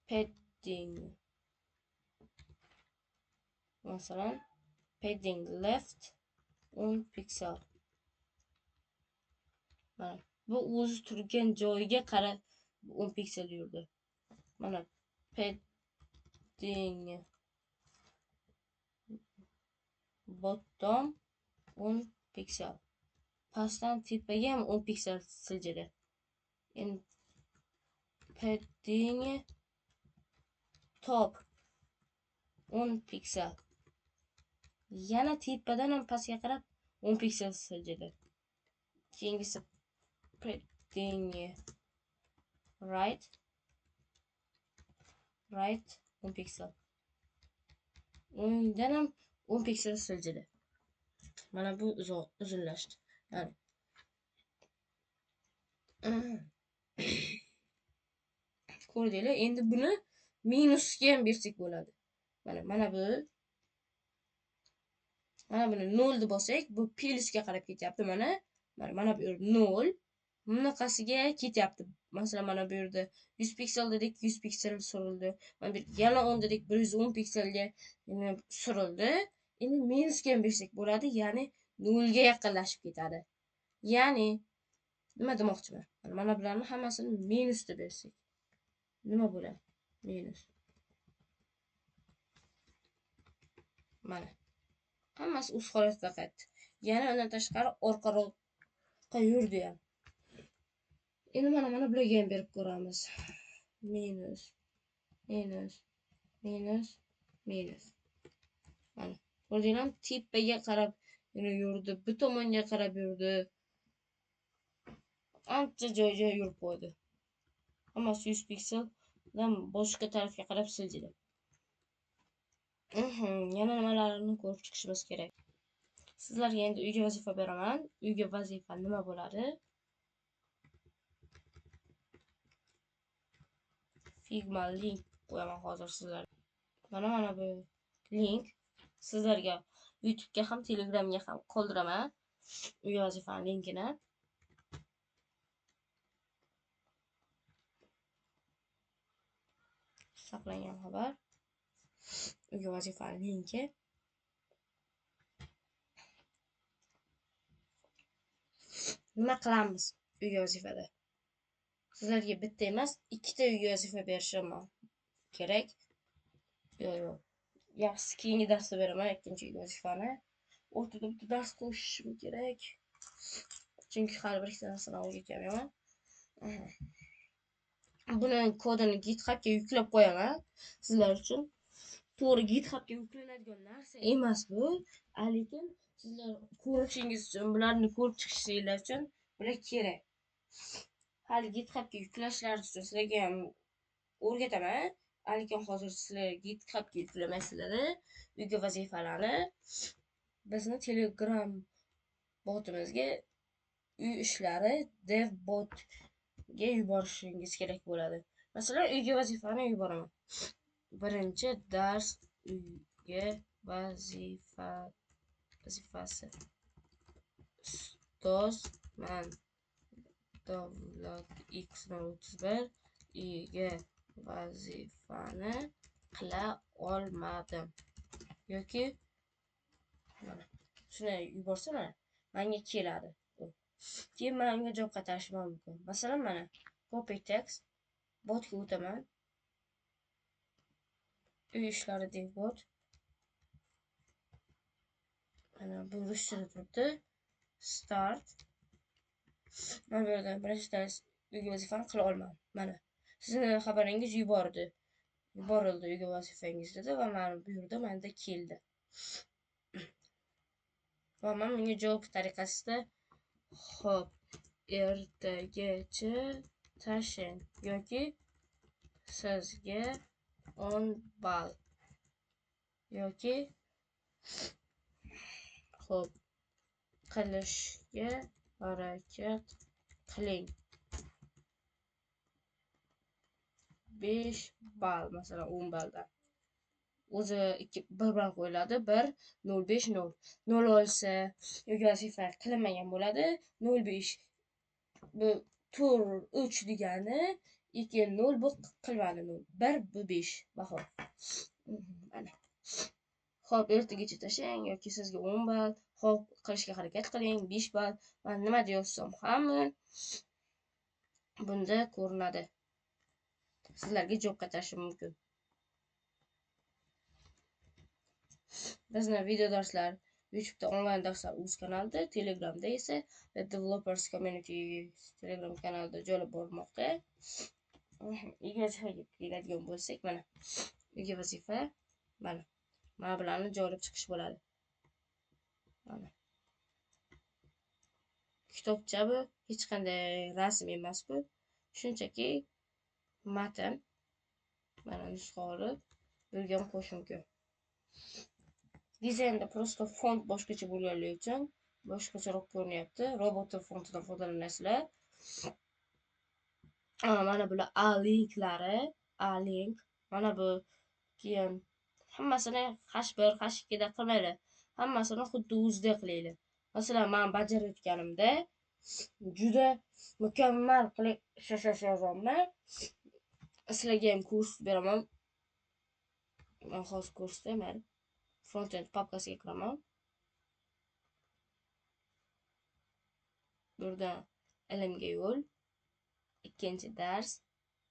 Padding. Masalan, padding left 10 piksel. Mana bu o'zi turgan joyiga qarab 10 piksel yurdi. Mana padding bottom 10 piksel. Pastdan tepaga ham 10 piksel siljidi. Endi padding top 10 piksel. Yana tepadan ham pastga qarab 10 piksel siljidi. Keyingisi padding right 10 piksel. Undan ham 10 piksel siljidi. Mana bu uzunlashdi. Ko'rdinglar? Endi buni minusga ham bersak bo'ladi. Mana buni 0 deb olsak, bu plyusga qarab ketyapti. Mana bu yerda 0. Bunaqasiga ketyapti. Masalan, mana bu yerda 100 piksel dedik, 100 piksel surildi. Mana bu yana 10 dedik, 110 pikselga surildi. Endi minusga ham bersak bo'ladi, ya'ni 0 ga yaqinlashib ketadi. Ya'ni nima demoqchiman? Mana bularni hammasini minus deb bersak. Nima bo'ladi? Minus. Mana. Hammasi o'z holatiga qaytdi. Yana undan tashqari orqaroqqa yurdi ham. Endi mana bularga ham berib ko'ramiz. Minus. Mana. Ko'rdinglarmi? Tepaga qarab yurdi, bu tomonga qarab yurdi. Ancha joyga yurib qo'ydi. Hammasi 100 pikseldan boshqa tarafga qarab siljidi. Yana nimalarni ko'rib chiqishimiz kerak. Sizlarga endi uyga vazifa beraman. Uyga vazifa nima bo'ladi? Figma link qo'yaman hozir sizlarga. Mana bu link sizlarga YouTube'ga ham, Telegramga ham qoldiraman. Uyga vazifaning linkini. Saqlangan xabar. Uyga vazifaning linki. nima qilamiz uyga vazifada? Sizlarga bitta emas, ikkita uyga vazifa berishim kerak. Yo'q. Yaxshisi keyingi darsda beraman ikkinchi uyga vazifani. O'rtada bitta dars qo'shishim kerak. Chunki hali bir ikkita narsani o'rgatyapman. Buni kodini GitHubga yuklab qo'yaman sizlar uchun. To'g'ri GitHubga yuklanadigan narsa emas bu, lekin sizlar ko'rishingiz uchun, bularni ko'rib chiqishingiz uchun bular kerak. Hali GitHubga yuklashlaringiz uchun sizlarga ham o'rgataman. Lekin hozir sizlar GitHubga yuklamaysizlar uyga vazifalarni. Bizni Telegram botimizga uy ishlari dev botga yuborishingiz kerak bo'ladi. Masalan, uyga vazifani yuboraman. Birinchi dars uyga vazifasi. Ustozman Davlat X31 uyga vazifani qila olmadim. Yoki mana shuni yuborsam menga keladi. Keyin men unga javob qaytarishim mumkin. Masalan, mana copy text botga o'taman. Uy ishlari dev bot. Mana bu ruschada turibdi. Start. Mana bu yerda birinchi dars uyga vazifani qila olmadim. Mana sizni xabaringiz yuborildi uyga vazifangiz dedi va mana bu yerda menda keldi. Va men bunga javob tariqasida xo'p, ertagacha tashlang yoki sizga 10 ball yoki xo'p, qilishga harakat qiling 5 ball, masalan 10 balldan. O'zi 1 ball qo'yiladi. 1 0.5 0. 0 olsa yoki vazifa qilinmagan bo'ladi. 0.5 bu tur 3 degani, 2 0 bu qilmadi 0. 1 bu 5 baho. Mana. Xo'p, ertagacha tashlang yoki sizga 10 ball, xo'p, qilishga harakat qiling 5 ball. Men nima deyapsam hamma bunda ko'rinadi. Sizlarga javob qaytarishim mumkin. Bizni video darslar YouTube'da onlayn darslar o'z kanalida, Telegramda esa The Developers Community Telegram kanalida joylab bormoqda. Uyga vazifaga keladigan bo'lsak, mana uyga vazifa mana bularni joylab chiqish bo'ladi. Mana kitobcha bu, hech qanday rasm emas bu. Shunchaki matn. Mana nusxa olib birga qo'shish mumkin. Dizaynda prosta font boshqacha bo'lganligi uchun boshqacharoq ko'rinyapti. Robot fontidan foydalanasizlar. Mana bular A-linklari, A-link. Mana bu keyin hammasini H1, H2 da qilmaylar. Hammasini xuddi o'zida qilinglar. Masalan, men bajarayotganimda juda mukammal qilib ishlashni sizlarga ham kurs beraman. Men hozir kursdaman. Frontend papkasiga kiraman. Burada ilmga yo'l. Ikkinchi dars.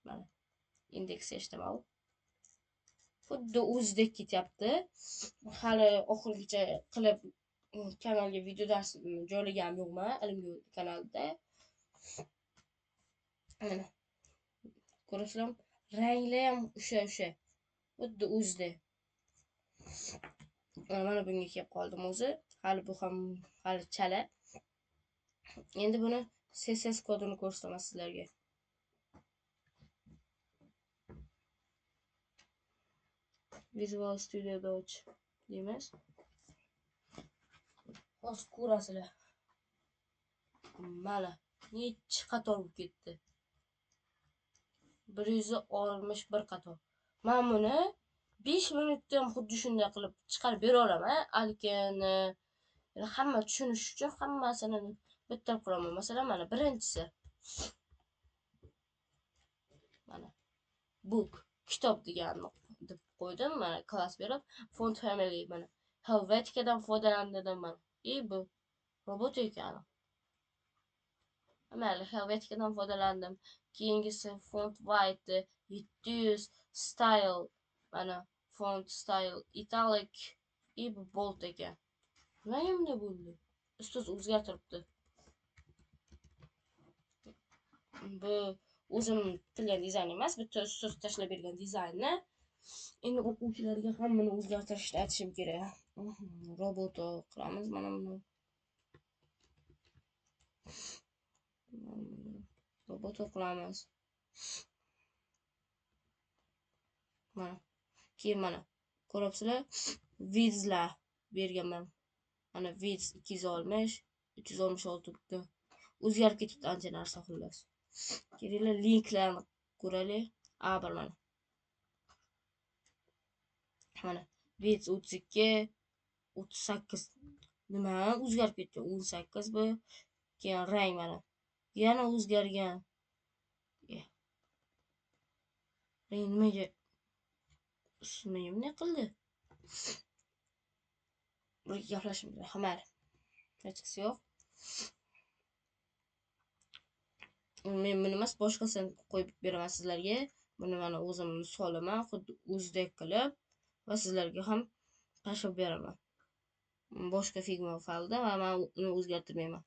Mana indeks HTML. Xuddi o'zidek ketyapti. Hali oxirigacha qilib kanalga video dars joylagan yo'qman ilmga yo'l kanalida. Mana ko'rasizlar, ranglar ham o'sha. Xuddi o'zida. Mana bunga kelib qoldim o'zi. Hali bu ham chala. Endi buni CSS kodini ko'rsataman sizlarga. Visual Studio Dodge deymiz. Hozir ko'rasizlar. Mana necha qator bo'lib ketdi. 161 qator. Men buni 5 minutda ham xuddi shunday qilib chiqarib bera olaman, lekin hamma tushunish uchun hammasini bitta quraman. Masalan, mana birinchisi. Mana book, kitob deganni deb qo'ydim. Mana klass berib, font family mana Helvetikadan foydalandim mana. Bu robot ekan. Mayli, Helvetikadan foydalandim. Keyingisi font white 700 style, mana font style italic bu bold ekan. Nimaga bo'ldi? Ustoz o'zgartiribdi. Bu o'zim qilgan dizayn emas, bitta ustoz tashlab bergan dizaynni. Endi o'quvchilarga ham buni o'zgartirishni aytishim kerak. Roboto qilamiz mana buni. Roboto qilamiz. Mana. Keyin mana. Ko'ryapsizlar? Vidslar berganman. Mana vids 260, 366 ga o'zgarib ketibdi ancha narsa xullas. Kelinglar linklarni ko'raylik. Bir mana. Mana vids 32, 38 nima o'zgarib ketdi? 18 bu. Keyin rang mana. Yana o'zgargan. Rang nimaga? Nima qildi? Bir gaplashim kerak. Hamar. Hech qisi yo'q. Men buni emas, boshqasini qo'yib beraman sizlarga. Buni mana o'zim misolaman, xuddi o'zdek qilib va sizlarga ham tashlab beraman. Boshqa Figma faylda va men uni o'zgartirmayman.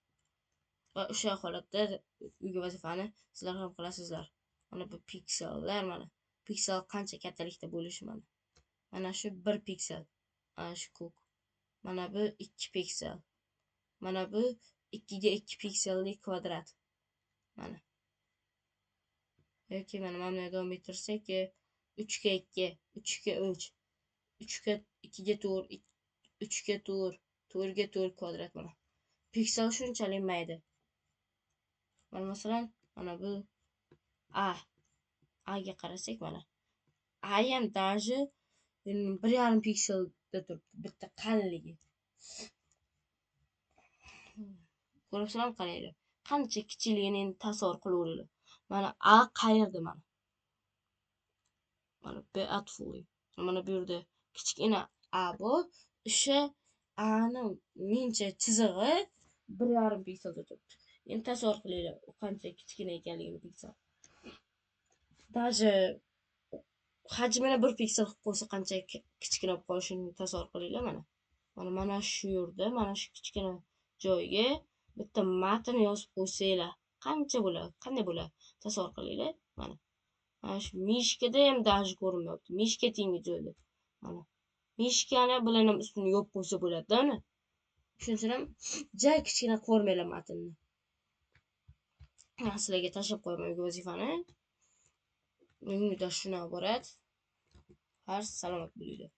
Va o'sha holatda uyga vazifani sizlar ham qilasizlar. Mana bu piksellar mana. Piksel qancha kattalikda bo'lishi mana. Mana shu 1 piksel. Mana shu ko'k. Mana bu 2 piksel. Mana bu 2 ga 2 pikselli kvadrat. Mana. Yoki mana mana davom ettirsak 3 ga 2, 3 ga 3, 3 ga 2 ga 4, 3 ga 4, 4 ga 4 kvadrat mana. Piksel shunchalik mayda. Mana masalan, mana bu A ga qarasak mana. A ham даже 1,5 pikselda turibdi, bitta qalinligi. Ko'rasizlarmi, qaranglar. Qancha kichikligini endi tasavvur qilaveringlar. Mana A qayerda mana. Mana beautiful. Mana bu yerda kichkina A bor. O'sha A ni mincha chizig'i 1,5 pikselda turibdi. Endi tasavvur qilinglar, u qancha kichkina ekanligini piksel. Даже hajmini 1 piksel qilib qo'ysa qancha kichkina bo'lib qolishini tasavvur qilinglar mana. Mana shu yerda, mana shu kichkina joyga bitta matn yozib qo'ysanglar, qancha bo'ladi? Qanday bo'ladi? Tasavvur qilinglar. Mana. Mana shu mishkada ham даже ko'rinmayapti. Mishka tengi joyda. Mana. Mishkani bilan ham ustini yopib qo'ysa bo'ladi-da uni. Shuning ham juda kichkina ko'rmaylar matnni. Sizlarga tashlab qo'yaman uyga vazifani. Menga shuna iborat. Har salomat bo'linglar.